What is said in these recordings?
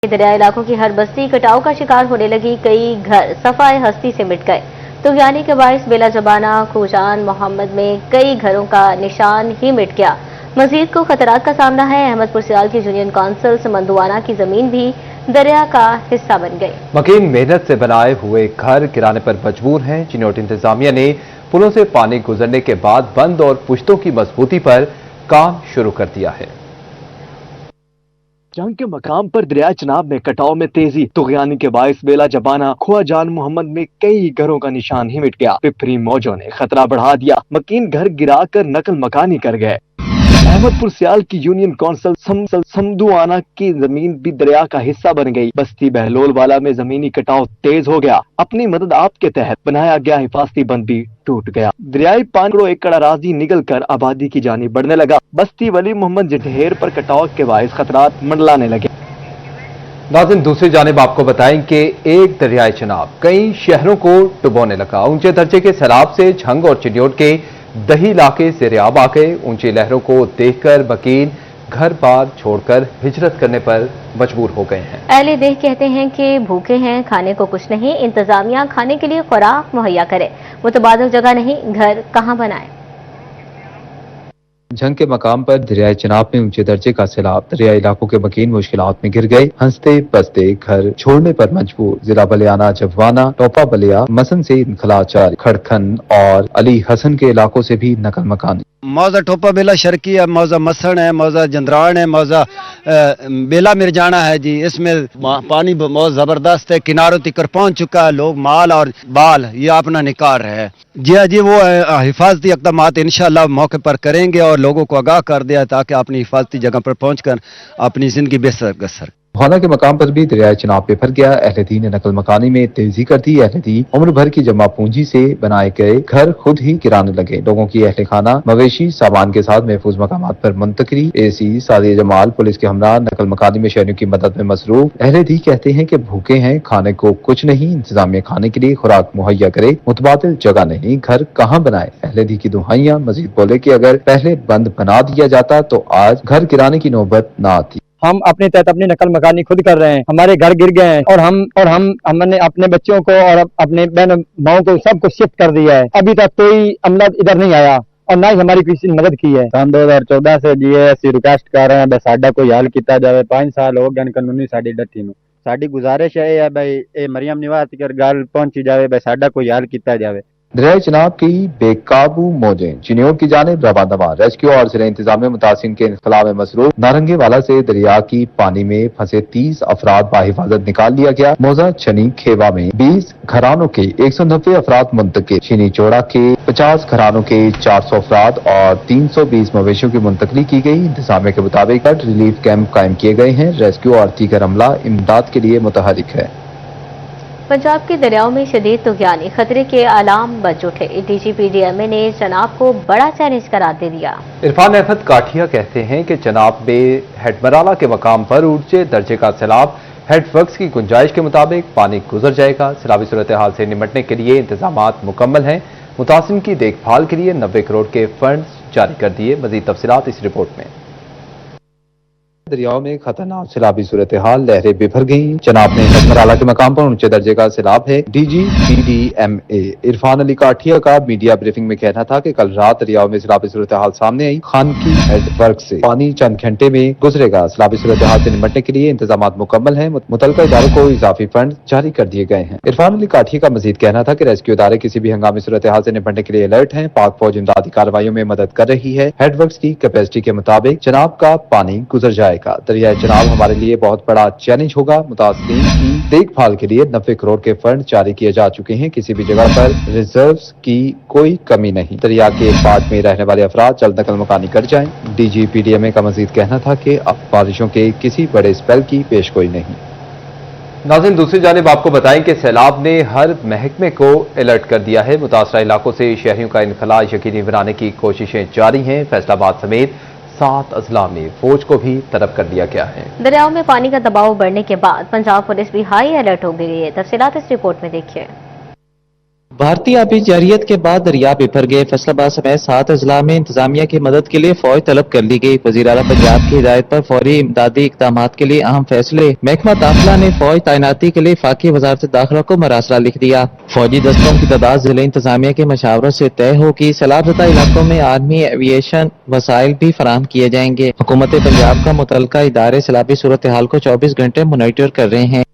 दरिया इलाकों की हर बस्ती कटाव का शिकार होने लगी। कई घर सफाए हस्ती से मिट गए। तुगयानी के बाइस बेला जबाना खोजान मोहम्मद में कई घरों का निशान ही मिट गया। मजीद को खतरात का सामना है। अहमदपुर सियाल की यूनियन काउंसिल समंदुआना की जमीन भी दरिया का हिस्सा बन गई। मकीन मेहनत से बनाए हुए घर गिराने पर मजबूर हैं। चिन्नौट इंतजामिया ने पुलों से पानी गुजरने के बाद बंद और पुश्तों की मजबूती पर काम शुरू कर दिया है। जंग के मकाम पर दरिया चनाब में कटाव में तेजी। तुगयानी के बाइस बेला जबाना खोजान मोहम्मद में कई घरों का निशान ही मिट गया। पिपरी मौजों ने खतरा बढ़ा दिया। मकीन घर गिराकर नकल मकानी कर गए। अहमदपुर सियाल की यूनियन काउंसिल समदुआना की जमीन भी दरिया का हिस्सा बन गई। बस्ती बहलोल वाला में जमीनी कटाव तेज हो गया। अपनी मदद आप के तहत बनाया गया हिफाजती बंद भी टूट गया। दरियाई 5 एकड़ अराजी निकल कर आबादी की जानिब बढ़ने लगा। बस्ती वली मोहम्मद जठेर पर कटाव के बायस खतरात मंडलाने लगे। नाज़रीन, दूसरी जानिब आपको बताएं कि एक दरियाई चनाब कई शहरों को डुबोने लगा। ऊंचे दर्जे के सैलाब से झंग और चिन्नौट के दही इलाके ज़ेर-ए-आब आ गए। ऊंची लहरों को देखकर मकीन घर बार छोड़कर हिजरत करने पर मजबूर हो गए हैं। अहले देह कहते हैं कि भूखे हैं, खाने को कुछ नहीं। इंतजामिया खाने के लिए खुराक मुहैया करे, मुतबादिल जगह नहीं, घर कहाँ बनाए। जंग के मकाम पर दरियाई चनाब में ऊंचे दर्जे का सैलाब। दरियाई इलाकों के मकीन मुश्किलात में गिर गए। हंसते बसते घर छोड़ने पर मजबूर। जिला बलियाना, जवाना, टोपा बलिया, मसन से इनखला जारी। खड़खन और अली हसन के इलाकों से भी नकल मकानी। मौजा टोपा बेला शर्की है, मौजा मसन है, मौजा जंदरान है, मौजा बेला मिर्जाना है जी। इसमें पानी बहुत जबरदस्त है, किनारों तक पहुंच चुका है। लोग माल और बाल ये अपना निकाल रहे हैं। जी हाँ जी, वो हिफाजती इक़दामात इंशाअल्लाह मौके पर करेंगे और लोगों को आगाह कर दिया ताकि अपनी हिफाजती जगह पर पहुंचकर अपनी जिंदगी बेहतर कर सकें। भौना के मकाम पर भी दरियाई चनाब पे फर गया। अहलदी ने नकल मकानी में तेजी कर दी। अहलदी उम्र भर की जमा पूंजी से बनाए गए घर खुद ही गिराने लगे। लोगों की अहले खाना मवेशी सामान के साथ महफूज मकामात पर मुंतकली। एसी सादिया जमाल पुलिस के हमरा नकल मकानी में शहरियों की मदद में मसरूफ। अहलदी कहते हैं कि भूखे हैं, खाने को कुछ नहीं। इंतजामिया खाने के लिए खुराक मुहैया करे, मुतबादिल जगह नहीं, घर कहाँ बनाए। अहलदी की दुहाइयां। मजीद बोले कि अगर पहले बंद बना दिया जाता तो आज घर गिराने की नौबत न आती। हम अपने तहत अपनी नकल मकानी खुद कर रहे हैं। हमारे घर गिर गए हैं और हमने अपने बच्चों को और अपने बहन भाइयों को सबको शिफ्ट कर दिया है। अभी तक कोई अमला इधर नहीं आया और ना ही हमारी किसी ने मदद की है। सन 2014 से जीएससी रिक्वेस्ट कर रहे हैं भाई साडा कोई हल किया जाए। 5 साल हो गए कानूनी साडी डटी नूं। साडी गुजारिश है भाई ए मरियम निवास तक गल पहुंची जाए, भाई साडा कोई हल किया जाए। दरियाई चनाब की बेकाबू मौजें चिन्नौट की जानिब रवाना। रेस्क्यू और जिला इंतजामिया मुतासिन के इनखला में मसरूफ। नारंगी वाला से दरिया की पानी में फंसे 30 अफराद बाहिफाजत निकाल लिया गया। मौजा छनी खेवा में 20 घरानों के 190 अफराद मुंतकिल। छीनी चौड़ा के 50 घरानों के 400 अफराद और 320 मवेशियों की मुंतकली की गई। इंतजामिया के मुताबिक रिलीफ कैंप कायम किए गए हैं। रेस्क्यू और दीगर अमला इमदाद के लिए मुतहरिक है। पंजाब के दरियाओं में शदीद तुगयानी खतरे के अलार्म बज उठे। डीजीपीडीएमए ने चनाब को बड़ा चैलेंज करार दे दिया। इरफान अहमद काठिया कहते हैं कि चनाब में हेडमराला के मकाम पर ऊंचे दर्जे का सैलाब। हेडवर्क्स की गुंजाइश के मुताबिक पानी गुजर जाएगा। सैलाबी सूरत हाल से निपटने के लिए इंतजामात मुकम्मल हैं। मुतासिन की देखभाल के लिए 90 करोड़ के फंड जारी कर दिए। मजीद तफसीलात इस रिपोर्ट में। दरियाओं में खतरनाक सैलाबी सूरत हाल। लहरें बिभर गईं। चनाब में हेडमराला के मकाम पर ऊंचे दर्जे का सैलाब है। डीजीपीडीएमए इरफान अली काठिया का मीडिया ब्रीफिंग में कहना था कि कल रात दरियाओं में सैलाबी सूरत हाल सामने आई। खानकी हेडवर्क से पानी चंद घंटे में गुजरेगा। सैलाबी सूरत हाल से निपटने के लिए इंतजाम मुकम्मल हैं। मुतल्लिका इदारों को इजाफी फंड जारी कर दिए गए हैं। इरफान अली काठिया का मजीद कहना था कि रेस्क्यू इदारे किसी भी हंगामी सूरत हाल से निपटने के लिए अलर्ट हैं। पाक फौज इमदादी कार्रवाइयों में मदद कर रही है। हेडवर्क्स की कैपेसिटी के मुताबिक चनाब का पानी गुजर जाएगा। दरियाई चनाब हमारे लिए बहुत बड़ा चैलेंज होगा। मुतासिरीन की देखभाल के लिए 90 करोड़ के फंड जारी किए जा चुके हैं। किसी भी जगह पर रिजर्व्स की कोई कमी नहीं। दरिया के एक पार्ट में रहने वाले अफराद जल्द नकल मकानी कर जाएं। डीजीपीडीएमए का मजीद कहना था कि अब बारिशों के किसी बड़े स्पेल की पेशगोई नहीं। नाज़रीन, दूसरी जानिब आपको बताएं कि सैलाब ने हर महकमे को अलर्ट कर दिया है। मुतासरा इलाकों से शहरियों का इनखला यकीनी बनाने की कोशिशें जारी हैं। फैसलाबाद समेत 7 अजला में फौज को भी तलब कर दिया गया है। दरियाओं में पानी का दबाव बढ़ने के बाद पंजाब पुलिस भी हाई अलर्ट हो गई है। तफसीलात इस रिपोर्ट में देखिए। भारतीय आबी जारियत के बाद दरिया बिफर गए। फैसलाबाद समेत 7 अजला में इंतजामिया की मदद के लिए फौज तलब कर ली गई। वज़ीर आला पंजाब की हिदायत पर फौरी इमदादी इक़दाम के लिए अहम फैसले। महकमा दाखिला ने फौज तैनाती के लिए वफाकी वज़ारत दाखिला को मरासला लिख दिया। फौजी दस्तों की तादाद ज़िले इंतजामिया के मशावरत से तय होगी। सैलाबज़दा इलाकों में आर्मी एविएशन वसाइल भी फराहम किए जाएंगे। हुकूमत पंजाब का मुतल्लिका इदारे सैलाबी सूरत हाल को 24 घंटे मॉनिटर कर रहे हैं।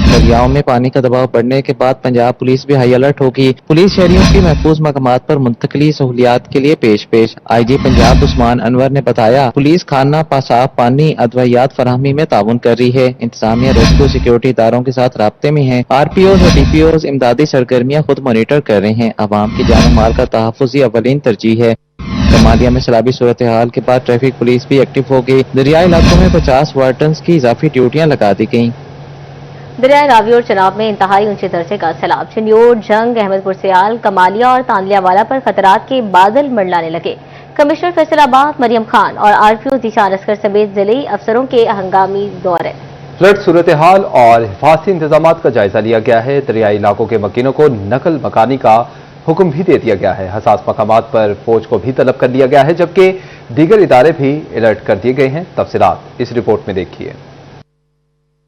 दरियाओं में पानी का दबाव बढ़ने के बाद पंजाब पुलिस भी हाई अलर्ट होगी। पुलिस शहरियों की महफूज मकामात पर मुंतकली सहूलियात के लिए पेश। IG पंजाब उस्मान अनवर ने बताया, पुलिस खाना साफ पानी अदवियात फराहमी में ताउन कर रही है। इंतजामिया रेस्क्यू सिक्योरिटी इदारों के साथ राब्ते में है। RPOs और DPOs इमदादी सरगर्मियां खुद मॉनिटर कर रहे हैं। आवाम की जान माल का तहफ़्फ़ुज़ ही अव्वलीन तरजीह है। कमालिया में सैलाबी सूरत हाल के बाद ट्रैफिक पुलिस भी एक्टिव हो गई। दरियाई इलाकों में 50 वार्डन्स की इजाफी ड्यूटियां लगा दी गयी। दरियाए रावी और चनाब में इंतहाई ऊंचे दर्जे का सैलाब। चिन्योट, जंग, अहमदपुर सियाल, कमालिया और तांदलियावाला पर खतरात के बादल मंडलाने लगे। कमिश्नर फैसलाबाद मरियम खान और RPO ज़ीशान असगर समेत जिले अफसरों के हंगामी दौरे। फ्लड सूरत हाल और हिफाजती इंतजाम का जायजा लिया गया है। दरियाई इलाकों के मकीनों को नकल मकानी का हुक्म भी दे दिया गया है। हसास मकामात पर फौज को भी तलब कर लिया गया है, जबकि दीगर इदारे भी अलर्ट कर दिए गए हैं। तफसीलात इस रिपोर्ट में देखिए।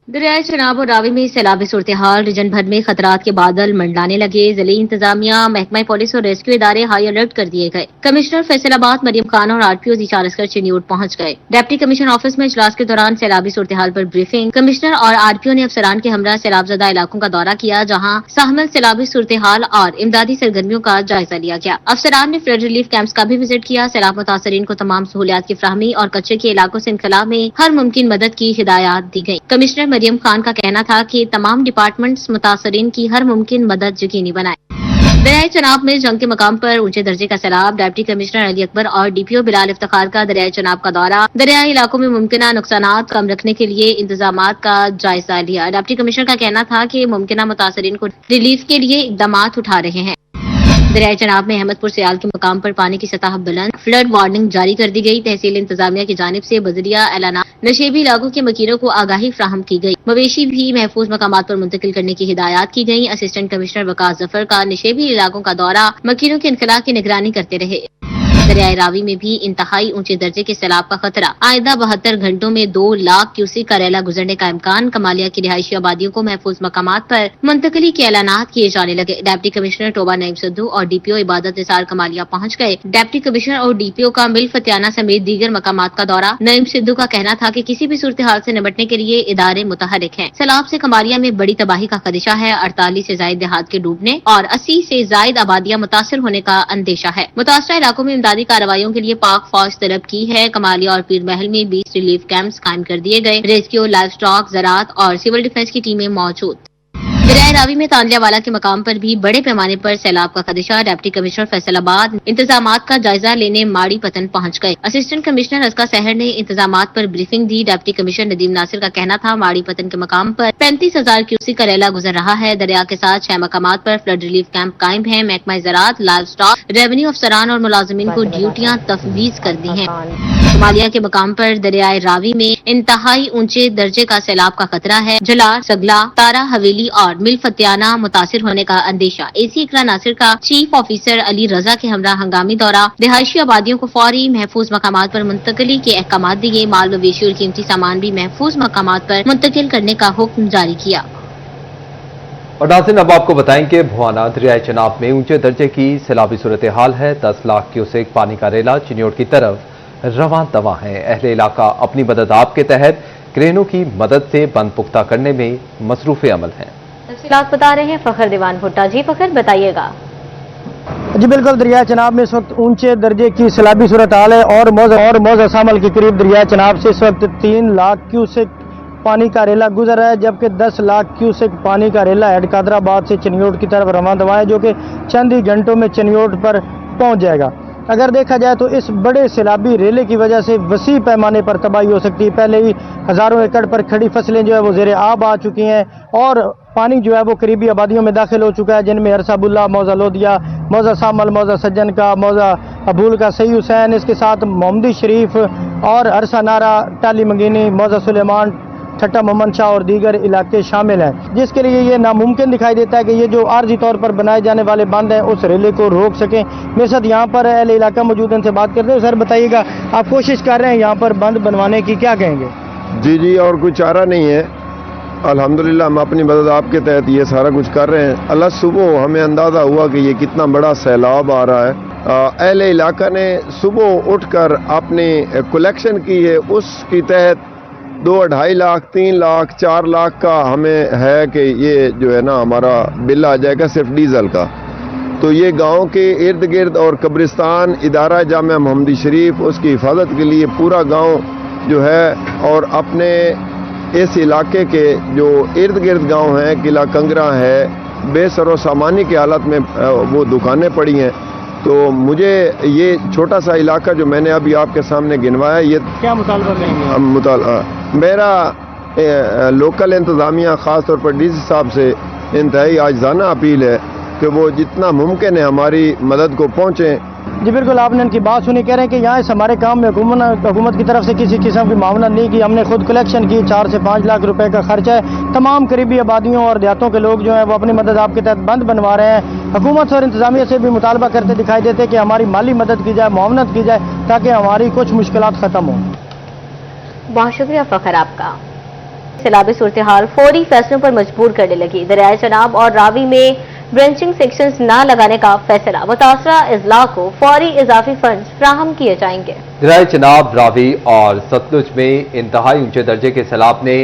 दरियाए चनाब और रावी में सैलाबी सूरत हाल। रीजन भर में खतरात के बादल मंडलाने लगे। जिले इंतजामिया, महकमा पुलिस और रेस्क्यू इदारे हाई अलर्ट कर दिए गए। कमिश्नर फैसलाबाद मरियम खान और RPO ज़ीशान असगर चिन्योट पहुंच गए। डिप्टी कमिश्नर ऑफिस में इजलास के दौरान सैलाबी सूरत हाल पर ब्रीफिंग। कमिश्नर और RPO ने अफसरान के हमरा सैलाबजदा इलाकों का दौरा किया, जहाँ शामिल सैलाबी सूरत हाल और इमदादी सरगर्मियों का जायजा लिया गया। अफसरान ने फ्लड रिलीफ कैंप्स का भी विजिट किया। सैलाब मुतासरीन को तमाम सहूलियात की फराहमी और कच्चे के इलाकों से इनखला में हर मुमकिन मदद की हिदायत दी गई। कमिश्नर मरियम खान का कहना था कि तमाम डिपार्टमेंट्स मुतासरीन की हर मुमकिन मदद यकीनी बनाए। दरियाए चनाब में जंग के मकाम पर ऊंचे दर्जे का सैलाब। डिप्टी कमिश्नर अली अकबर और DPO बिलाल इफ्तिखार का दरियाए चनाब का दौरा। दरियाई इलाकों में मुमकिन नुकसानात कम रखने के लिए इंतजामात का जायजा लिया। डिप्टी कमिश्नर का कहना था कि मुमकिन मुतासरीन को रिलीफ के लिए इकदामात उठा रहे हैं। दरियाए चनाब में अहमदपुर सियाल के मकाम पर पानी की सतह बुलंद। फ्लड वार्निंग जारी कर दी गई। तहसील इंतजामिया की जानिब से बजरिया ऐलाना नशेबी इलाकों के मकीनों को आगाही फ्राहम की गई। मवेशी भी महफूज मकामात पर मुंतकिल करने की हिदायत की गई। असिस्टेंट कमिश्नर वकास जफर का नशेबी इलाकों का दौरा मकीनों के इनखला की निगरानी करते रहे। दरियाए रावी में भी इंतहाई ऊंचे दर्जे के सैलाब का खतरा। आइंदा 72 घंटों में 2 लाख क्यूसेक का रेला गुजरने का इम्कान। कमालिया की रिहायशी आबादियों को महफूज मकामात पर मुंतकली के ऐलानात किए जाने लगे। Deputy commissioner Toba Naeem Sidhu और DPO इबादत निसार कमालिया पहुंच गए। डिप्टी कमिश्नर और DPO का मिल फतियाना समेत दीगर मकामात का दौरा। नईम सिद्धू का कहना था कि किसी भी सूरत हाल से निपटने के लिए इदारे मुतहरिक हैं। सैलाब से कमालिया में बड़ी तबाही का खदशा है। 48 से जायद देहात के डूबने और 80 से जायद आबादियां मुतासर होने का अंदेशा है। मुतासरा इलाकों में इमदादी कार्रवाइयों के लिए पाक फौज तलब की है। कमालिया और पीर महल में 20 रिलीफ कैंप्स कायम कर दिए गए। रेस्क्यू, लाइव स्टॉक, ज़राअत और सिविल डिफेंस की टीमें मौजूद। दरियाए रावी में तांदलियावाला के मकाम पर भी बड़े पैमाने पर सैलाब का खदशा। डिप्टी कमिश्नर फैसलाबाद इंतजामात का जायजा लेने माड़ी पतन पहुंच गए। असिस्टेंट कमिश्नर असका सहर ने इंतजामात पर ब्रीफिंग दी। डिप्टी कमिश्नर नदीम नासिर का कहना था माड़ी पतन के मकाम पर 35,000 क्यूसेक का रेला गुजर रहा है। दरिया के साथ 6 मकामात पर फ्लड रिलीफ कैंप कायम है। महकमा ज़राअत, लाइव स्टॉक, रेवेन्यू अफसरान और मुलाजिमीन को ड्यूटियां तफवीज कर दी हैं। कमालिया के मकाम पर दरियाए रावी में इंतहाई ऊंचे दर्जे का सैलाब का खतरा है। जलार, सगला, तारा हवेली और मिल फतियाना मुतासिर होने का अंदेशा। AC इकरा नासिर का चीफ ऑफिसर अली रजा के हमरा हंगामी दौरा। रिहायशी आबादियों को फौरी महफूज मकामात पर मुंतकली के अहकामात दिए। माल मवेशी और कीमती सामान भी महफूज मकामात पर मुंतकिल करने का हुक्म जारी किया। और नाज़रीन, अब आपको बताएं कि भुआना दरियाए चनाब में ऊंचे दर्जे की सैलाबी सूरत हाल है। 10 लाख क्यूसेक पानी का रेला चिन्योट की तरफ रवां दवा है। अहले इलाका अपनी मदद आप के तहत क्रेनों की मदद से बंद पुख्ता करने में मसरूफ अमल हैं। तफसीलात बता रहे हैं फखर दीवान भुट्टा। जी फखर, बताइएगा। जी बिल्कुल, दरिया चनाब में इस वक्त ऊंचे दर्जे की सैलाबी सूरत हाल है और मौजा शामल के करीब दरिया चनाब से इस वक्त 3 लाख क्यूसेक पानी का रेला गुजर रहा है, जबकि 10 लाख क्यूसेक पानी का रेला हेडकादराबाद से चिन्योट की तरफ रवां दवा है, जो कि चंद ही घंटों में चिन्योट पर पहुंच जाएगा। अगर देखा जाए तो इस बड़े सैलाबी रेले की वजह से वसी पैमाने पर तबाही हो सकती है। पहले ही हजारों एकड़ पर खड़ी फसलें जो है वो ज़ेरे आब आ चुकी हैं और पानी जो है वो करीबी आबादियों में दाखिल हो चुका है, जिनमें अरसाबुल्ला, मौजा लोदिया, मौजा सामल, मौजा सज्जन का, मौजा अबूल का, सही हुसैन, इसके साथ मोहम्मदी शरीफ और अरसा नारा, टाली मंगीनी, मौजा सुलेमान, ठट्टा मोहम्मद शाह और दीगर इलाके शामिल हैं, जिसके लिए ये नामुमकिन दिखाई देता है कि ये जो आर्जी तौर पर बनाए जाने वाले बंद हैं उस रेले को रोक सकें। मेरे साथ यहाँ पर अहले इलाका मौजूद हैं, उनसे बात करते हैं। सर बताइएगा, आप कोशिश कर रहे हैं यहाँ पर बंद बनवाने की, क्या कहेंगे? जी, और कोई चारा नहीं है। अल्हम्दुलिल्लाह हम अपनी मदद आपके तहत ये सारा कुछ कर रहे हैं। अल्लाह सुबह हमें अंदाज़ा हुआ कि ये कितना बड़ा सैलाब आ रहा है। अहले इलाका ने सुबह उठकर अपनी कलेक्शन की है, उसकी तहत 2-2.5 लाख, 3 लाख, 4 लाख का हमें है कि ये जो है ना हमारा बिल आ जाएगा सिर्फ डीजल का। तो ये गांव के इर्द गिर्द और कब्रिस्तान इदारा जामिया मोहम्मदी शरीफ उसकी हिफाजत के लिए पूरा गांव जो है और अपने इस इलाके के जो इर्द गिर्द गांव हैं, किला कंगरा है, बेसरो सामानी की हालत में वो दुकानें पड़ी हैं। तो मुझे ये छोटा सा इलाका जो मैंने अभी आपके सामने गिनवाया, ये क्या मुतालबा करेंगे? मेरा लोकल इंतज़ामिया ख़ास तौर पर डीसी साहब से इंतहाई आजिज़ाना अपील है कि वो जितना मुमकिन है हमारी मदद को पहुँचें। जी बिल्कुल, आपने उनकी बात सुनी। कह रहे हैं कि यहाँ इस हमारे काम में हुकूमत की तरफ से किसी किस्म की मामला नहीं की, हमने खुद कलेक्शन की, 4 से 5 लाख रुपए का खर्चा है। तमाम करीबी आबादियों और देहातों के लोग जो हैं वो अपनी मदद आपके तहत बंद बनवा रहे हैं। हुकूमत और इंतजामिया से भी मुतालबा करते दिखाई देते कि हमारी माली मदद की जाए, मुआवनत की जाए, ताकि हमारी कुछ मुश्किलात खत्म हो। बहुत शुक्रिया फखर आपका। सैलाबी सूरत हाल फौरी फैसलों पर मजबूर करने लगी। दरियाए चनाब और रावी में ब्रेंचिंग सेक्शंस न लगाने का फैसला, मुतासरा अजला को फौरी इजाफी फंड फ्राहम किए जाएंगे। दरियाए चनाब, रावी और सतलुज में इंतहाई ऊंचे दर्जे के सैलाब ने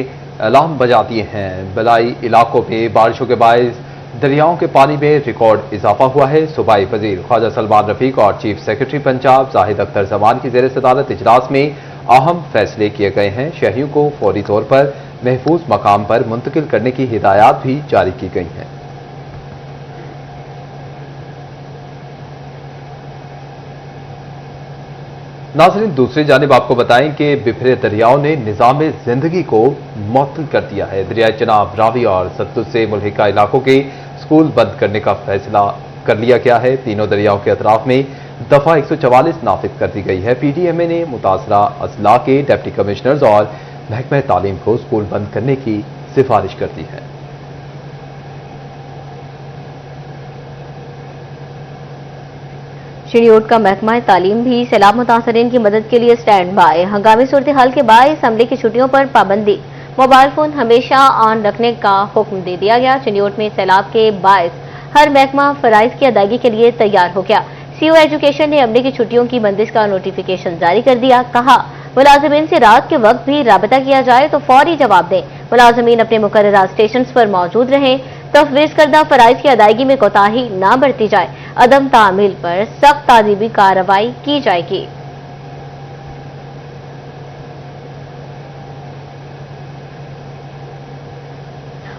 अलार्म बजा दिए हैं। बलाई इलाकों में बारिशों के बायस दरियाओं के पानी में रिकॉर्ड इजाफा हुआ है। सूबाई वजीर ख्वाजा सलमान रफीक और चीफ सेक्रेटरी पंजाब जाहिद अख्तर जमान की जेर सदारत इजलास में अहम फैसले किए गए हैं। शहरियों को फौरी तौर पर महफूज मकाम पर मुंतकिल करने की हिदायत भी जारी की गई हैं। नाज़रीन, दूसरी जानिब आपको बताएं कि बिफरे दरियाओं ने निज़ाम जिंदगी को मुअत्तल कर दिया है। दरियाए चनाब, रावी और सतलुज से मुल्हिका इलाकों के स्कूल बंद करने का फैसला कर लिया गया है। तीनों दरियाओं के अतराफ में दफा 144 नाफिज कर दी गई है। पीडीएमए ने मुतासरा अजला के डिप्टी कमिश्नर्स और महकमा तालीम को स्कूल बंद करने की सिफारिश कर दी है। शिरियोट का महकमा तालीम भी सैलाब मुतासरीन की मदद के लिए स्टैंड बाय। हंगामी सूरत हाल के बायस हमले की छुट्टियों पर पाबंदी, मोबाइल फोन हमेशा ऑन रखने का हुक्म दे दिया गया। शिरियोट में सैलाब के बायस हर महकमा फराइज की अदायगी के लिए तैयार हो गया। सीओ एजुकेशन ने हमले की छुट्टियों की बंदिश का नोटिफिकेशन जारी कर दिया। कहा, मुलाजिमीन से रात के वक्त भी राबता किया जाए तो फौरी जवाब दें। मुलाजिमीन अपने मुकर्ररा स्टेशन पर मौजूद रहें। तफवीज करदा फराइज की अदायगी में कोताही न बरती जाए। अदम तामील पर सख्त ताजीबी कार्रवाई की जाएगी।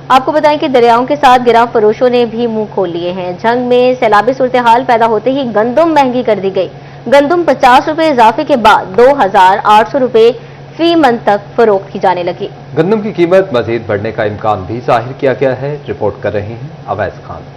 आपको बताएं कि दरियाओं के साथ गिराव फरोशों ने भी मुंह खोल लिए हैं। जंग में सैलाबी सूरत हाल पैदा होते ही गंदम महंगी कर दी गई। गंदम 50 रुपए इजाफे के बाद 2800 रुपए फी मन तक फरोख्त की जाने लगी। गंदम की कीमत मजीद बढ़ने का इम्कान भी जाहिर किया गया है। रिपोर्ट कर रहे हैं अवैस खान।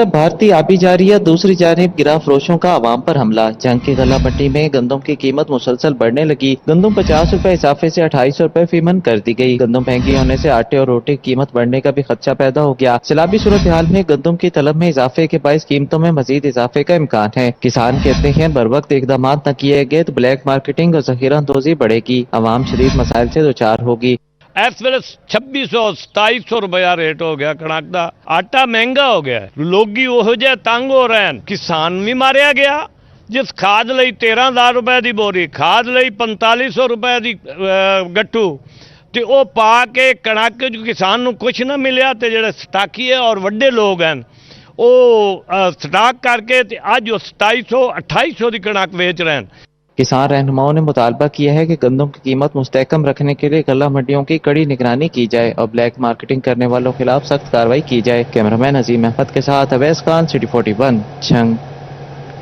भारतीय आबी जारिया, दूसरी जानिब गिरा फरोशों का आवाम पर हमला। जंग की गला पट्टी में गंदम की कीमत मुसलसल बढ़ने लगी। गंदम 50 रुपए इजाफे से 2800 रुपए फी मन कर दी गई। गंदम महंगी होने से आटे और रोटी की कीमत बढ़ने का भी खदशा पैदा हो गया। सैलाबी सूरत हाल में गंदम की तलब में इजाफे के बायस कीमतों में मजीद इजाफे का इम्कान है। किसान कहते हैं बर वक्त इकदाम न किए गए तो ब्लैक मार्केटिंग और जखीरा अंदोजी बढ़ेगी। आवाम शदीद मसाइल से दोचार होगी। इस वे 2600-2700 रुपया रेट हो गया कणक का। आटा महंगा हो गया, लोगी ओहो जे तंग हो रहे हैं। किसान भी मारिया गया जिस खाद लई 13,000 रुपए की बोरी, खाद लई 4500 रुपए की गट्ठू, तो वह पा के कणक जो किसान नूं कुछ ना मिलिया। तो जिहड़े स्टाकी है और वड्डे लोग हैं वो स्टाक करके अज 2700-2800 की कणक वेच रहे हैं। किसान रहनुमाओं ने मुतालबा किया है कि गंदम की कीमत मुस्तहकम रखने के लिए गल्ला मंडियों की कड़ी निगरानी की जाए और ब्लैक मार्केटिंग करने वालों के खिलाफ सख्त कार्रवाई की जाए। कैमरामैन अजीम अहमद के साथ अवैस खान, सिटी 41, जंग।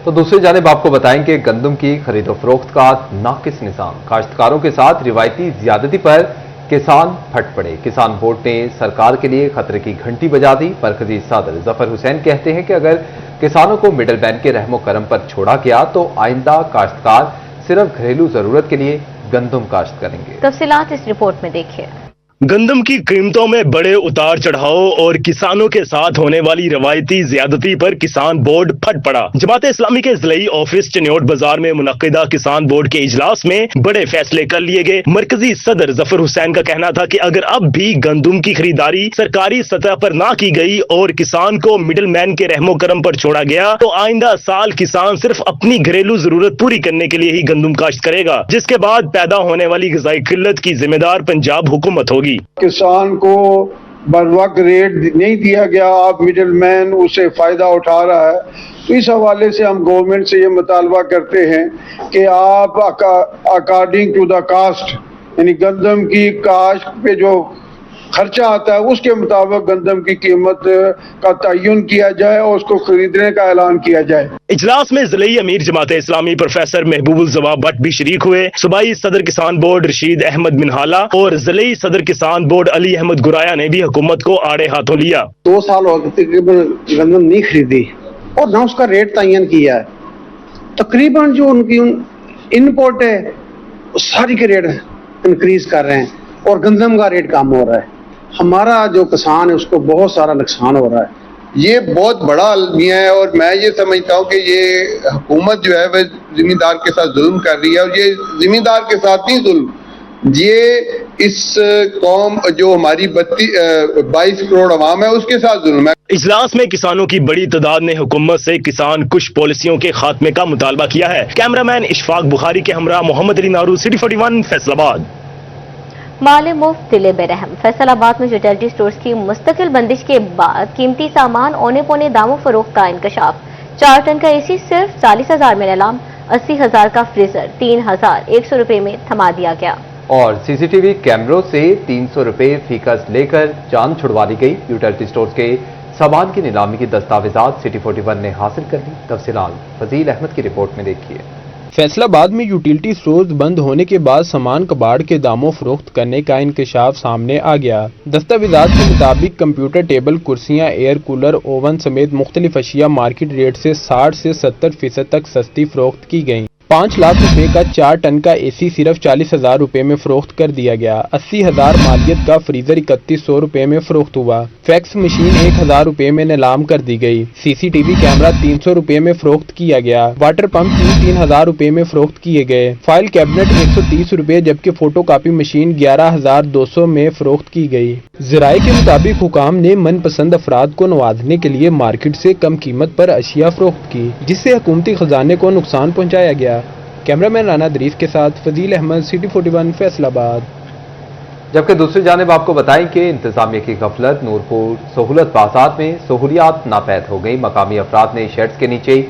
तो दूसरी जानिब आपको बताएं कि गंदम की खरीदो फरोख्त का नाकिस निज़ाम, काश्तकारों के साथ रिवायती ज्यादती पर किसान फट पड़े। किसान बोर्ड ने सरकार के लिए खतरे की घंटी बजा दी। मरकजी सदर जफर हुसैन कहते हैं कि अगर किसानों को मिडल मैन के रहमो करम पर छोड़ा गया तो आइंदा काश्तकार सिर्फ घरेलू जरूरत के लिए गंदम काश्त करेंगे। तफसीलात इस रिपोर्ट में देखिए। گندم کی قیمتوں میں بڑے اتار چڑھاؤ اور کسانوں کے ساتھ ہونے والی روایتی زیادتی پر کسان بورڈ پھٹ پڑا۔ جماعت اسلامی کے ضلعی آفس چنیوٹ بازار میں منعقدہ کسان بورڈ کے اجلاس میں بڑے فیصلے کر لیے گئے۔ مرکزی صدر ظفر حسین کا کہنا تھا کہ اگر اب بھی گندم کی خریداری سرکاری سطح پر نہ کی گئی اور کسان کو مڈل مین کے رحم و کرم پر چھوڑا گیا تو آئندہ سال کسان صرف اپنی گھریلو ضرورت پوری کرنے کے لیے ہی گندم کاشت کرے گا، جس کے بعد پیدا ہونے والی غذائی قلت کی ذمہ دار پنجاب حکومت ہوگی۔ کسان کو بر وقت ریٹ نہیں دیا گیا، اب مڈل مین اسے فائدہ اٹھا رہا ہے، تو اس حوالے سے ہم گورنمنٹ سے یہ مطالبہ کرتے ہیں کہ آپ اکارڈنگ ٹو دا کاسٹ، یعنی گندم کی کاشت پہ جو خرچہ آتا ہے اس کے مطابق گندم کی قیمت کا تعین کیا جائے اور اس کو خریدنے کا اعلان کیا جائے۔ اجلاس میں ضلعی امیر جماعت اسلامی پروفیسر محبوب الزوا بٹ بھی شریک ہوئے۔ صوبائی صدر کسان بورڈ رشید احمد منہالہ اور ضلعی صدر کسان بورڈ علی احمد گرایا نے بھی حکومت کو آڑے ہاتھوں لیا۔ 2 سال ہو گئے تقریباً گندم نہیں خریدی اور نہ اس کا ریٹ تعین کیا ہے۔ تقریباً جو ان کی انپورٹ ہے ساری کے ریٹ انکریز کر رہے ہیں اور گندم کا ریٹ کم ہو رہا ہے۔ ہمارا جو کسان ہے اس کو بہت سارا نقصان ہو رہا ہے۔ یہ بہت بڑا المیہ ہے اور میں یہ سمجھتا ہوں کہ یہ حکومت جو ہے وہ زمیندار کے ساتھ ظلم کر رہی ہے، اور یہ زمیندار کے ساتھ نہیں ظلم، یہ اس قوم جو ہماری 22 کروڑ عوام ہے اس کے ساتھ ظلم ہے۔ اجلاس میں کسانوں کی بڑی تعداد نے حکومت سے کسان کش پالیسیوں کے خاتمے کا مطالبہ کیا ہے۔ کیمرامین اشفاق بخاری کے ہمراہ محمد علی نارو، سٹی 41 فیصل آباد۔ مال مفت دل برہم، فیصل آباد میں یوٹیلٹی سٹورز کی مستقل بندش کے بعد قیمتی سامان اونے پونے داموں فروخت کا انکشاف۔ 4 ٹن کا اے سی صرف 40,000 میں نیلام، 80,000 کا فریزر 3,100 روپے میں تھما دیا گیا۔ اور سی سی ٹی وی کیمروں سے 300 روپے فیکس لے کر جان چھڑوا لی گئی۔ یوٹیلٹی سٹورز کے سامان کی نیلامی کی دستاویزات سٹی 41 نے حاصل کر لی۔ تفصیلات فضیل احمد کی رپورٹ میں دیکھیے۔ فیصل آباد میں یوٹیلٹی سٹورز بند ہونے کے بعد سامان کباڑ کے داموں فروخت کرنے کا انکشاف سامنے آ گیا۔ دستاویزات کے مطابق کمپیوٹر ٹیبل، کرسیاں، ایئر کولر، اوون سمیت مختلف اشیاء مارکیٹ ریٹ سے 60 سے 70% تک سستی فروخت کی گئیں۔ 5 لاکھ روپے کا 4 ٹن کا اے سی صرف 40,000 روپے میں فروخت کر دیا گیا۔ 80,000 مالیت کا فریزر 3,100 روپے میں فروخت ہوا۔ فیکس مشین 1,000 روپے میں نیلام کر دی گئی۔ سی سی ٹی وی کیمرہ 300 روپے میں فروخت کیا گیا۔ واٹر پمپ 3,000 روپے میں فروخت کیے گئے۔ فائل کیبنٹ 130 روپے جبکہ فوٹو کاپی مشین 11,200 میں فروخت کی گئی۔ ذرائع کے مطابق حکام نے من پسند افراد کو نوازنے کے لیے مارکیٹ سے کم قیمت پر اشیاء فروخت کی، جس سے حکومتی خزانے کو نقصان پہنچایا گیا۔ کیمرامین رانا دریف کے ساتھ فضیل احمد، سٹی 41 فیصل آباد۔ جبکہ دوسری جانب آپ کو بتائیں کہ انتظامیہ کی غفلت، نورپور سہولت بازار میں سہولیات ناپید ہو گئی۔ مقامی افراد نے شیڈز کے نیچے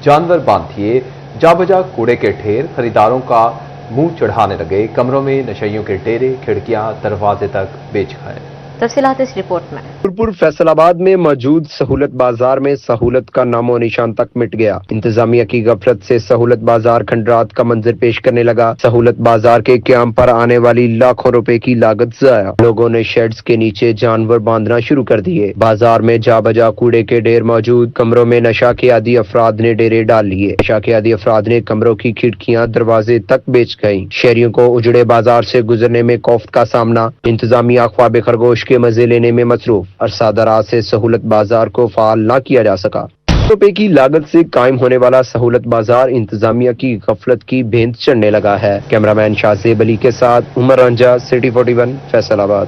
جانور باندھ دیے، جا بجا کوڑے کے ڈھیر، خریداروں کا منہ چڑھانے لگے، کمروں میں نشیوں کے ڈیرے، کھڑکیاں دروازے تک بیچ کھائے۔ تفصیلات اس رپورٹ میں۔ نورپور فیصل آباد میں موجود سہولت بازار میں سہولت کا نام و نشان تک مٹ گیا۔ انتظامیہ کی غفلت سے سہولت بازار کھنڈرات کا منظر پیش کرنے لگا۔ سہولت بازار کے قیام پر آنے والی لاکھوں روپے کی لاگت ضائع۔ لوگوں نے شیڈز کے نیچے جانور باندھنا شروع کر دیے۔ بازار میں جا بجا کوڑے کے ڈھیر موجود، کمروں میں نشہ کے عادی افراد نے ڈیرے ڈال لیے۔ نشہ کے عادی افراد نے کمروں کی کھڑکیاں دروازے تک بیچ گئیں۔ شہریوں کو اجڑے بازار سے گزرنے میں کوفت کا سامنا۔ انتظامیہ خواب خرگوش کے مزے لینے میں مصروف، عرصہ دراز سے سہولت بازار کو فعال نہ کیا جا سکا۔ روپے کی لاگت سے قائم ہونے والا سہولت بازار انتظامیہ کی غفلت کی بھینت چڑھنے لگا ہے۔ کیمرامین شاہزیب علی کے ساتھ عمر رنجا، سٹی 41 فیصل آباد۔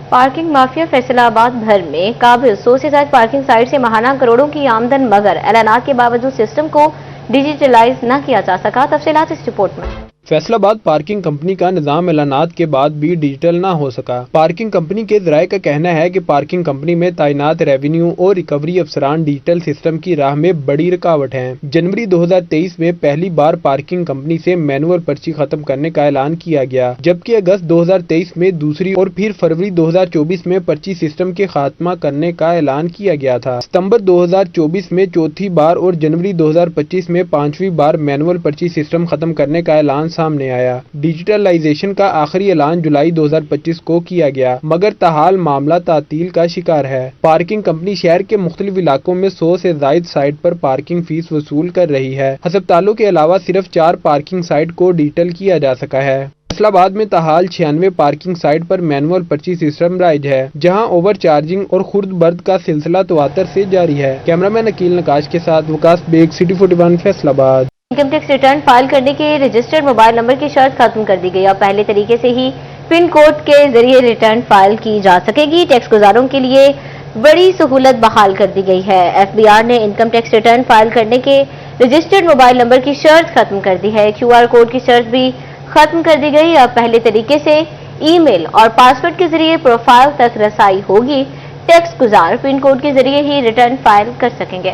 پارکنگ مافیا فیصل آباد بھر میں قابل 100 سے زائد پارکنگ سائٹ سے ماہانہ کروڑوں کی آمدن، مگر اعلانات کے باوجود سسٹم کو ڈیجیٹلائز نہ کیا جا سکا۔ تفصیلات اس رپورٹ میں۔ فیصل آباد پارکنگ کمپنی کا نظام اعلانات کے بعد بھی ڈیجیٹل نہ ہو سکا۔ پارکنگ کمپنی کے ذرائع کا کہنا ہے کہ پارکنگ کمپنی میں تعینات ریونیو اور ریکوری افسران ڈیجیٹل سسٹم کی راہ میں بڑی رکاوٹ ہیں۔ جنوری 2023 میں پہلی بار پارکنگ کمپنی سے مینول پرچی ختم کرنے کا اعلان کیا گیا، جبکہ اگست 2023 میں دوسری اور پھر فروری 2024 میں پرچی سسٹم کے خاتمہ کرنے کا اعلان کیا گیا تھا۔ ستمبر 2024 میں چوتھی بار اور جنوری 2025 میں 5ویں بار مینول پرچی سسٹم ختم کرنے کا اعلان سامنے آیا۔ ڈیجیٹلائزیشن کا آخری اعلان جولائی 2025 کو کیا گیا، مگر تاحال معاملہ تعطیل کا شکار ہے۔ پارکنگ کمپنی شہر کے مختلف علاقوں میں 100 سے زائد سائٹ پر پارکنگ فیس وصول کر رہی ہے۔ ہسپتالوں کے علاوہ صرف 4 پارکنگ سائٹ کو ڈیجیٹل کیا جا سکا ہے۔ فیصل آباد میں تاحال 96 پارکنگ سائٹ پر مینول پرچی سسٹم رائج ہے، جہاں اوور چارجنگ اور خرد برد کا سلسلہ تواتر سے جاری ہے۔ کیمرامین عقیل نقاش کے ساتھ وکاس بیگ، سٹی 41 فیصل آباد۔ انکم ٹیکس ریٹرن فائل کرنے کے رجسٹرڈ موبائل نمبر کی شرط ختم کر دی گئی۔ اب پہلے طریقے سے ہی پن کوڈ کے ذریعے ریٹرن فائل کی جا سکے گی۔ ٹیکس گزاروں کے لیے بڑی سہولت بحال کر دی گئی ہے۔ ایف بی آر نے انکم ٹیکس ریٹرن فائل کرنے کے رجسٹرڈ موبائل نمبر کی شرط ختم کر دی ہے۔ کیو آر کوڈ کی شرط بھی ختم کر دی گئی۔ اب پہلے طریقے سے ای میل اور پاسورڈ کے ذریعے پروفائل تک رسائی ہوگی۔ ٹیکس گزار پن کوڈ کے ذریعے ہی ریٹرن فائل کر سکیں گے۔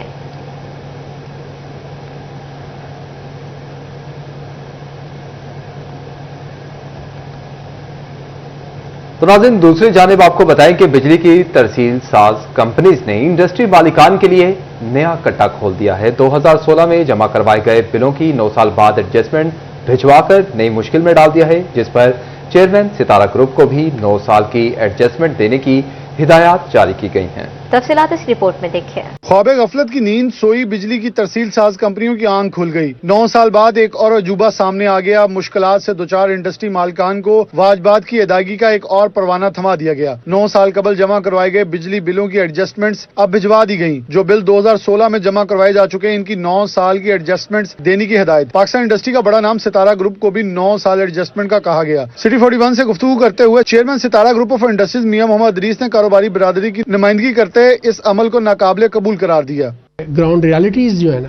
تو ناظرین، دوسری جانب آپ کو بتائیں کہ بجلی کی ترسیل ساز کمپنیز نے انڈسٹری مالکان کے لیے نیا کٹا کھول دیا ہے۔ 2016 میں جمع کروائے گئے بلوں کی 9 سال بعد ایڈجسٹمنٹ بھجوا کر نئی مشکل میں ڈال دیا ہے، جس پر چیئرمین ستارہ گروپ کو بھی 9 سال کی ایڈجسٹمنٹ دینے کی ہدایات جاری کی گئی ہیں۔ تفصیلات اس رپورٹ میں دیکھیں۔ خواب غفلت کی نیند سوئی بجلی کی ترسیل ساز کمپنیوں کی آنکھ کھل گئی۔ 9 سال بعد ایک اور عجوبہ سامنے آ گیا۔ مشکلات سے دوچار انڈسٹری مالکان کو واجبات کی ادائیگی کا ایک اور پروانہ تھما دیا گیا۔ 9 سال قبل جمع کروائے گئے بجلی بلوں کی ایڈجسٹمنٹس اب بھجوا دی گئیں۔ جو بل 2016 میں جمع کروائے جا چکے ہیں، ان کی 9 سال کی ایڈجسٹمنٹس دینے کی ہدایت۔ پاکستان انڈسٹری کا بڑا نام ستارہ گروپ کو بھی 9 سال ایڈجسٹمنٹ کا کہا گیا۔ سٹی 41 سے گفتگو کرتے ہوئے چیئرمین ستارہ گروپ آف انڈسٹریز میاں محمد ادریس نے کاروباری برادری کی نمائندگی کرتے اس عمل کو ناقابل قبول قرار دیا۔ گراؤنڈ ریالٹیز جو ہے نا،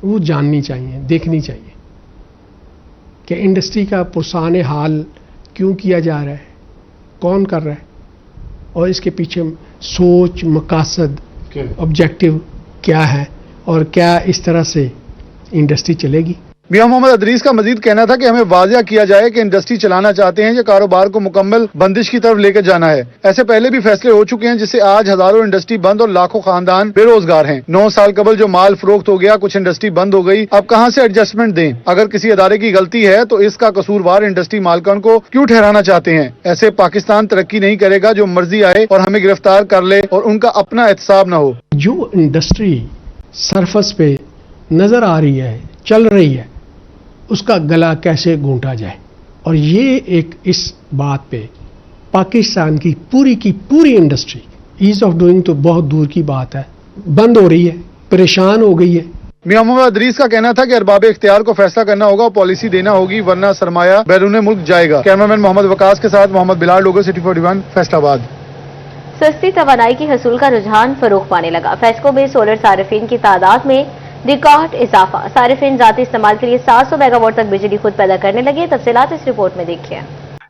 وہ جاننی چاہیے، دیکھنی چاہیے کہ انڈسٹری کا پرسان حال کیوں کیا جا رہا ہے، کون کر رہا ہے، اور اس کے پیچھے سوچ، مقاصد، آبجیکٹو کیا ہے، اور کیا اس طرح سے انڈسٹری چلے گی۔ میاں محمد ادریس کا مزید کہنا تھا کہ ہمیں واضح کیا جائے کہ انڈسٹری چلانا چاہتے ہیں یا کاروبار کو مکمل بندش کی طرف لے کے جانا ہے۔ ایسے پہلے بھی فیصلے ہو چکے ہیں، جس سے آج ہزاروں انڈسٹری بند اور لاکھوں خاندان بے روزگار ہیں۔ 9 سال قبل جو مال فروخت ہو گیا، کچھ انڈسٹری بند ہو گئی، اب کہاں سے ایڈجسٹمنٹ دیں؟ اگر کسی ادارے کی غلطی ہے تو اس کا قصوروار انڈسٹری مالکان کو کیوں ٹھہرانا چاہتے ہیں؟ ایسے پاکستان ترقی نہیں کرے گا جو مرضی آئے اور ہمیں گرفتار کر لے اور ان کا اپنا احتساب نہ ہو۔ جو انڈسٹری سرفس پہ نظر آ رہی ہے، چل رہی ہے، اس کا گلا کیسے گھونٹا جائے، اور یہ ایک اس بات پہ پاکستان کی پوری انڈسٹری ایز آف ڈوئنگ تو بہت دور کی بات ہے، بند ہو رہی ہے، پریشان ہو گئی ہے۔ میاں محمد ادریس کا کہنا تھا کہ ارباب اختیار کو فیصلہ کرنا ہوگا اور پالیسی دینا ہوگی، ورنہ سرمایہ بیرون ملک جائے گا۔ کیمرامین محمد وقاص کے ساتھ محمد بلال لوگو، سٹی 41 فیصل آباد۔ سستی توانائی کی حصول کا رجحان فروغ پانے لگا۔ فیسکو میں سولر صارفین کی تعداد میں ریکارڈ اضافہ۔ صارفین ذاتی استعمال کے لیے 700 میگا واٹ تک بجلی خود پیدا کرنے لگے۔ تفصیلات اس رپورٹ میں دیکھیں۔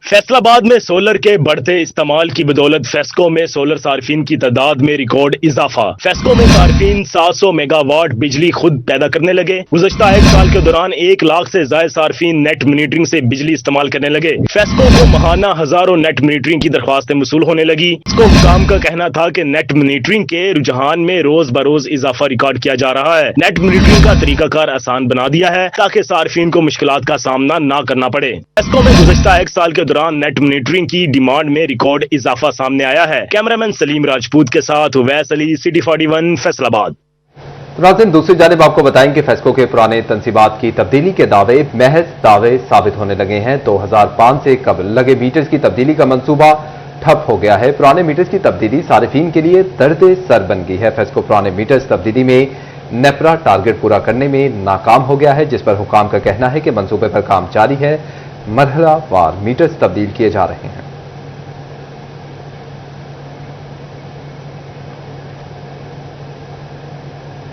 فیصل آباد میں سولر کے بڑھتے استعمال کی بدولت فیسکو میں سولر صارفین کی تعداد میں ریکارڈ اضافہ۔ فیسکو میں صارفین 700 میگا واٹ بجلی خود پیدا کرنے لگے۔ گزشتہ ایک سال کے دوران 1 لاکھ سے زائد صارفین نیٹ منیٹرنگ سے بجلی استعمال کرنے لگے۔ فیسکو کو ماہانہ ہزاروں نیٹ منیٹرنگ کی درخواستیں موصول ہونے لگی۔ اس کو حکام کا کہنا تھا کہ نیٹ منیٹرنگ کے رجحان میں روز بروز اضافہ ریکارڈ کیا جا رہا ہے۔ نیٹ منیٹرنگ کا طریقہ کار آسان بنا دیا ہے تاکہ صارفین کو مشکلات کا سامنا نہ کرنا پڑے۔ فیسکو میں گزشتہ ایک سال کے دوران نیٹ منیٹرنگ کی ڈیمانڈ میں ریکارڈ اضافہ سامنے آیا ہے۔ کیمرامین سلیم راجپوت کے ساتھ اویس علی، سٹی 41 فیصل آباد۔ ناظرین، دوسری جانب آپ کو بتائیں کہ فیسکو کے پرانے تنصیبات کی تبدیلی کے دعوے محض دعوے ثابت ہونے لگے ہیں۔ 2005 سے قبل لگے میٹرز کی تبدیلی کا منصوبہ ٹھپ ہو گیا ہے۔ پرانے میٹرز کی تبدیلی صارفین کے لیے درد سر بن گئی ہے۔ فیسکو پرانے میٹرز تبدیلی میں نیپرا ٹارگٹ پورا کرنے میں ناکام ہو گیا ہے، جس پر حکام کا کہنا ہے کہ منصوبے پر کام جاری ہے، مرحلہ وار میٹرز تبدیل کیے جا رہے ہیں۔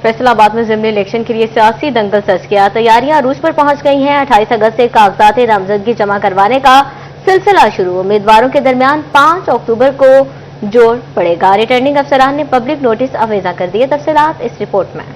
فیصل آباد میں ضمن الیکشن کے لیے سیاسی دنگل سج گیا۔ تیاریاں عروج پر پہنچ گئی ہیں۔ 28 اگست سے کاغذات نامزدگی جمع کروانے کا سلسلہ شروع۔ امیدواروں کے درمیان 5 اکتوبر کو جوڑ پڑے گا۔ ریٹرننگ افسران نے پبلک نوٹس آویزاں کر دیے۔ تفصیلات اس رپورٹ میں۔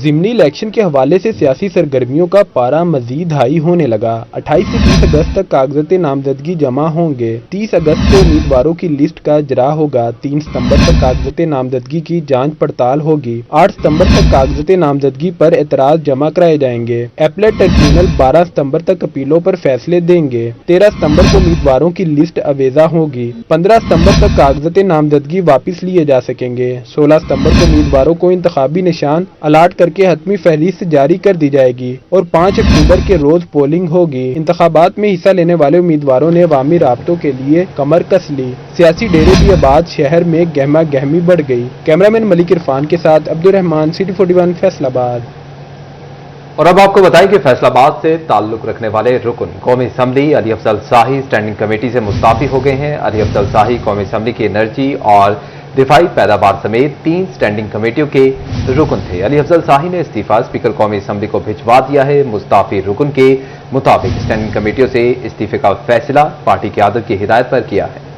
ضمنی الیکشن کے حوالے سے سیاسی سرگرمیوں کا پارا مزید ہائی ہونے لگا۔ 28 سے 30 اگست تک کاغذات نامزدگی جمع ہوں گے۔ 30 اگست کو امیدواروں کی لسٹ کا اجرا ہوگا۔ 3 ستمبر تک کاغذات نامزدگی کی جانچ پڑتال ہوگی۔ 8 ستمبر تک کاغذات نامزدگی پر اعتراض جمع کرائے جائیں گے۔ اپیلیٹ ٹربیونل 12 ستمبر تک اپیلوں پر فیصلے دیں گے۔ 13 ستمبر کو امیدواروں کی لسٹ آویزاں ہوگی۔ 15 ستمبر تک کاغذات نامزدگی واپس لیے جا سکیں گے۔ 16 ستمبر کو امیدواروں کو انتخابی نشان الاٹ تحقیقات کرके حتمی فہرست جاری کر دی جائے گی اور 5 اکتوبر کے روز پولنگ ہوگی۔ انتخابات میں حصہ لینے والے امیدواروں نے عوامی رابطوں کے لیے کمر کس لی۔ سیاسی ڈیرے بھی آباد شہر میں گہما گہمی بڑھ گئی۔ کیمرامین ملک عرفان کے ساتھ عبدالرحمان، سٹی 41 فیصل آباد۔ اور اب آپ کو بتائیں کہ فیصل آباد سے تعلق رکھنے والے رکن قومی اسمبلی علی افضل شاہی اسٹینڈنگ کمیٹی سے مستعفی ہو گئے ہیں۔ علی افضل شاہی قومی اسمبلی کی انرجی اور دفاعی پیداوار سمیت 3 اسٹینڈنگ کمیٹیوں کے رکن تھے۔ علی افضل شاہی نے استعفیٰ اسپیکر قومی اسمبلی کو بھجوا دیا ہے۔ مستعفی رکن کے مطابق اسٹینڈنگ کمیٹیوں سے استعفے کا فیصلہ پارٹی قیادت کی ہدایت پر کیا ہے۔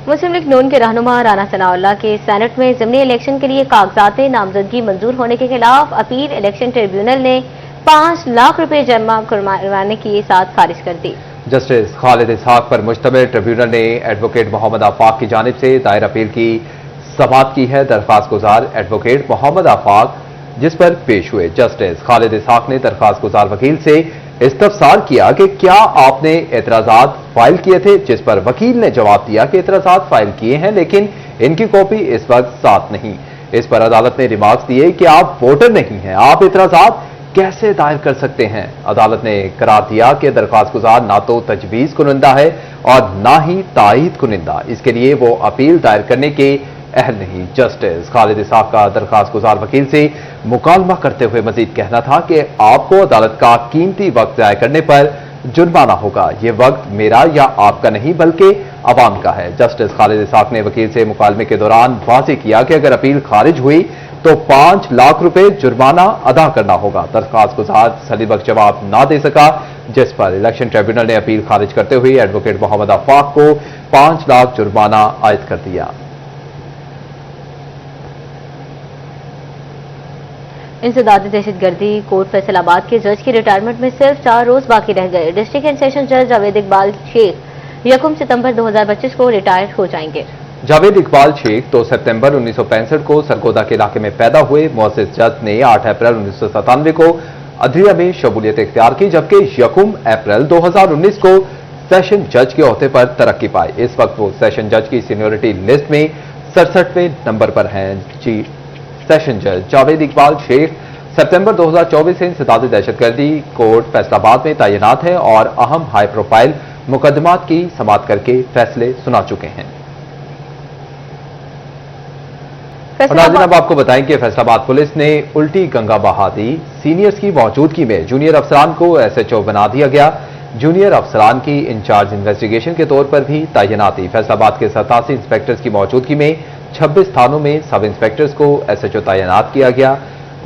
مسلم لیگ نون کے رہنما رانا ثناء اللہ کے سینٹ میں ضمنی الیکشن کے لیے کاغذات نامزدگی منظور ہونے کے خلاف اپیل الیکشن ٹریبیونل نے 5 لاکھ روپے جمع کروانے کے ساتھ خارج کر دی۔ جسٹس خالد اسحاق پر مشتمل ٹریبیونل نے ایڈوکیٹ محمد آفاق کی جانب سے دائر اپیل کی سماعت کی ہے۔ درخواست گزار ایڈوکیٹ محمد آفاق جس پر پیش ہوئے جسٹس خالد اسحاق نے درخواست گزار وکیل سے استفسار کیا کہ کیا آپ نے اعتراضات فائل کیے تھے، جس پر وکیل نے جواب دیا کہ اعتراضات فائل کیے ہیں لیکن ان کی کاپی اس وقت ساتھ نہیں۔ اس پر عدالت نے ریمارکس دیے کہ آپ ووٹر نہیں ہیں، آپ اعتراضات کیسے دائر کر سکتے ہیں۔ عدالت نے قرار دیا کہ درخواست گزار نہ تو تجویز کنندہ ہے اور نہ ہی تائید کنندہ، اس کے لیے وہ اپیل دائر کرنے کے اہل نہیں۔ جسٹس خالد اسحاق کا درخواست گزار وکیل سے مکالمہ کرتے ہوئے مزید کہنا تھا کہ آپ کو عدالت کا قیمتی وقت ضائع کرنے پر جرمانہ ہوگا، یہ وقت میرا یا آپ کا نہیں بلکہ عوام کا ہے۔ جسٹس خالد اسحاق نے وکیل سے مکالمے کے دوران واضح کیا کہ اگر اپیل خارج ہوئی تو 5 لاکھ روپے جرمانہ ادا کرنا ہوگا۔ درخواست گزار صحیح وقت جواب نہ دے سکا، جس پر الیکشن ٹریبیونل نے اپیل خارج کرتے ہوئے ایڈوکیٹ محمد آفاق کو 5 لاکھ جرمانہ عائد کر دیا۔ انسداد دہشت گردی کوٹ فیصل آباد کے جج کی ریٹائرمنٹ میں صرف 4 روز باقی رہ گئے۔ ڈسٹرکٹ اینڈ سیشن جج جاوید اقبال شیخ 1 ستمبر 2025 کو ریٹائر ہو جائیں گے۔ جاوید اقبال شیخ 2 سپتمبر 1965 کو سرگودا کے علاقے میں پیدا ہوئے۔ معزز جج نے 8 اپریل 1997 کو عدلیہ میں شمولیت اختیار کی، جبکہ 1 اپریل 2019 کو سیشن جج کے عہدے پر ترقی پائے۔ اس وقت وہ سیشن جج کی سینیورٹی لسٹ میں 67ویں نمبر پر ہیں۔ سیشن جج جاوید اقبال شیخ سپتمبر 2024 سے انسداد دہشت گردی کوٹ فیصل آباد میں تعینات ہیں اور اہم ہائی پروفائل مقدمات کی سماعت کر کے فیصلے سنا چکے ہیں۔ ناظرین اب آپ کو بتائیں کہ فیصل آباد پولیس نے الٹی گنگا بہا دی، سینئرز کی موجودگی میں جونیئر افسران کو SHO بنا دیا گیا۔ جونیئر افسران کی انچارج انویسٹیگیشن کے طور پر بھی تعیناتی۔ فیصل آباد کے 87 انسپیکٹرز کی موجودگی میں 26 تھانوں میں سب انسپیکٹرز کو SHO تعینات کیا گیا۔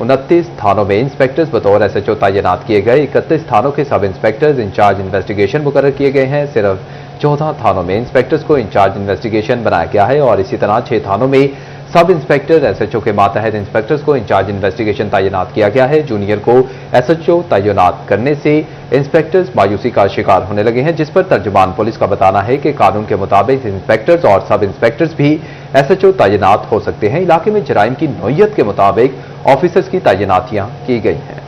29 تھانوں میں انسپیکٹرز بطور SHO تعینات کیے گئے۔ 31 تھانوں کے سب انسپیکٹرز انچارج انویسٹیگیشن مقرر کیے گئے ہیں۔ صرف 14 تھانوں میں انسپیکٹرز کو انچارج انویسٹیگیشن بنایا گیا ہے اور اسی طرح 6 تھانوں میں سب انسپیکٹر SHO کے ماتحت انسپیکٹرز کو انچارج انویسٹیگیشن تعینات کیا گیا ہے۔ جونیئر کو SHO تعینات کرنے سے انسپیکٹرز مایوسی کا شکار ہونے لگے ہیں، جس پر ترجمان پولیس کا بتانا ہے کہ قانون کے مطابق انسپیکٹرز اور سب انسپیکٹرز بھی SHO تعینات ہو سکتے ہیں۔ علاقے میں جرائم کی نوعیت کے مطابق آفیسرز کی تعیناتیاں کی گئی ہیں۔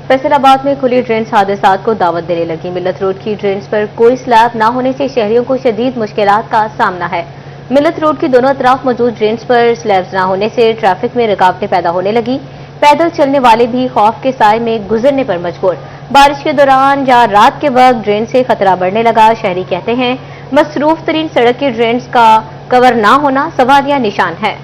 فیصل آباد میں کھلی ڈرینز حادثات کو دعوت دینے لگی۔ ملت روڈ کی ڈرینز پر کوئی سلیب نہ ہونے سے شہریوں کو شدید مشکلات کا سامنا ہے۔ ملت روڈ کی دونوں اطراف موجود ڈرینز پر سلیبز نہ ہونے سے ٹریفک میں رکاوٹیں پیدا ہونے لگی۔ پیدل چلنے والے بھی خوف کے سائے میں گزرنے پر مجبور۔ بارش کے دوران یا رات کے وقت ڈرین سے خطرہ بڑھنے لگا۔ شہری کہتے ہیں مصروف ترین سڑک کی ڈرینز کا کور نہ ہونا سوالیہ نشان ہے۔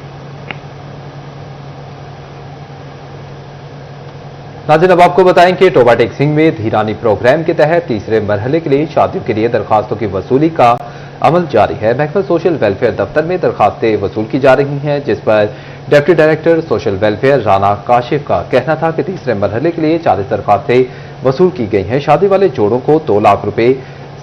ناظرین اب آپ کو بتائیں کہ ٹوبا ٹیکسنگ میں دھیرانی پروگرام کے تحت تیسرے مرحلے کے لیے شادیوں کے لیے درخواستوں کی وصولی کا عمل جاری ہے۔ محکمہ سوشل ویلفیئر دفتر میں درخواستیں وصول کی جا رہی ہیں، جس پر deputy director social welfare Rana Kashif کا کہنا تھا کہ تیسرے مرحلے کے لیے 40 درخواستیں وصول کی گئی ہیں۔ شادی والے جوڑوں کو 2 لاکھ روپے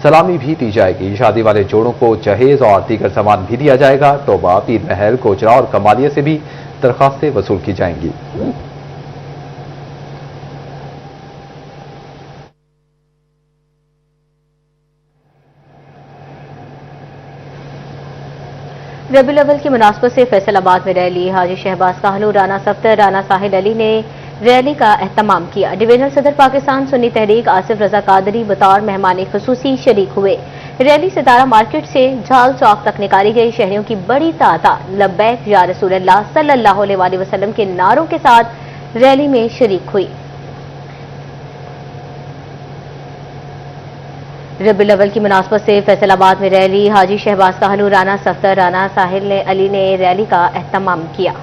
سلامی بھی دی جائے گی۔ شادی والے جوڑوں کو جہیز اور دیگر سامان بھی دیا جائے گا۔ ٹوبا، پیر محل، کوچرا اور کمالیہ سے بھی درخواستیں وصول کی جائیں گی۔ ربیع الاول کی مناسبت سے فیصل آباد میں ریلی۔ حاجی شہباز کاہلو، رانا صفتر، رانا ساحل علی نے रैली का एहतमाम किया। डिवीजनल सदर पाकिस्तान सुन्नी तहरीक आसिफ रजा कादरी बतौर मेहमान खुसूसी शरीक हुए। रैली सितारा मार्केट से झाल चौक तक निकाली गई। शहरियों की बड़ी तादाद लब्बैक या रसूल अल्लाह सल्लल्लाहु अलैहि वसल्लम के नारों के साथ रैली में शरीक हुई। रबीउल अव्वल की मुनासबत से फैसलाबाद में रैली। हाजी शहबाज काहलू, राना सफ्दर, राना साहिल ने अली ने रैली का एहतमाम किया।